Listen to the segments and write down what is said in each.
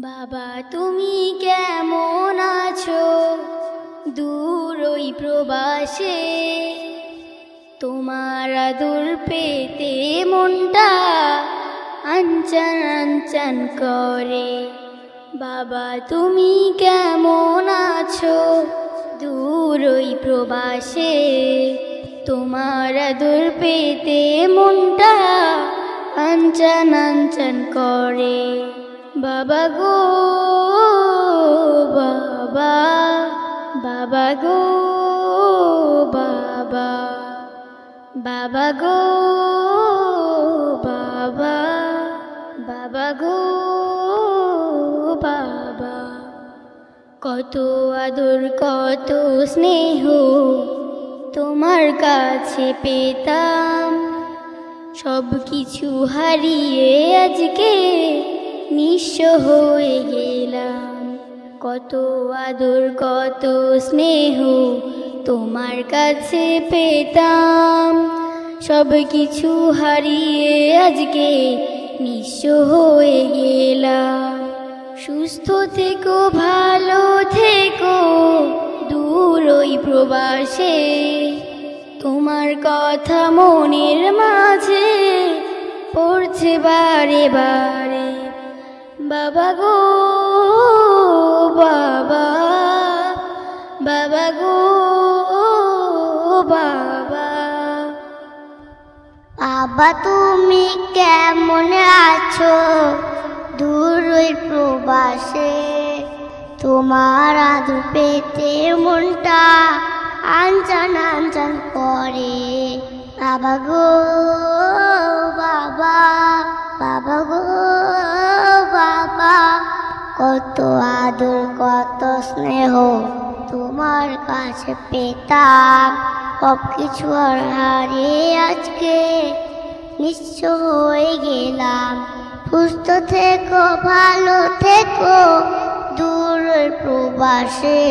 বাবা তুমি কেমন আছো দূর ওই প্রবাসে, তোমার আদর পেতে মনটা আনচান আনচান করে। বাবা তুমি কেমন আছো দূর ওই প্রবাসে, তোমার আদর পেতে মনটা আনচান আনচান করে। বাবা গো বাবা, বাবা গো বাবা, বাবা গো বাবা, বাবা গো বাবা। কত আদর কত স্নেহ তোমার কাছে পেতাম, সব কিছু হারিয়ে আজকে নিঃস্ব হয়ে গেলাম। কত আদর কত স্নেহ তোমার কাছে পেতাম, সব কিছু হারিয়ে আজকে নিঃস্ব হয়ে গেলাম। সুস্থ থেকো ভালো থেকো দূর ওই প্রবাসে, তোমার কথা মনের মাঝে পড়ছে বারে বারে। বাবা গো বাবা, বাবা গো বাবা। বাবা তুমি কেমন আছো দূর ওই প্রবাসে, তোমার আদর পেতে মনটা আনচান আনচান করে। বাবা গো বাবা, বাবা গো বাবা। কত আদর কত স্নেহ তোমার কাছে পেতাম, সব কিছু আর হারিয়ে আজকে নিঃস্ব হয়ে গেলাম। সুস্থ থেকো ভালো থেকো দূর প্রবাসে,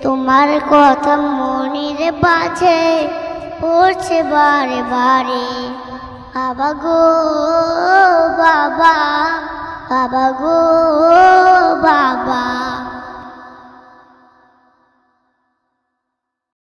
তোমার কথা মনের বাজে পড়ছে বারে বারে। বাবা গো বাবা, বাবা গো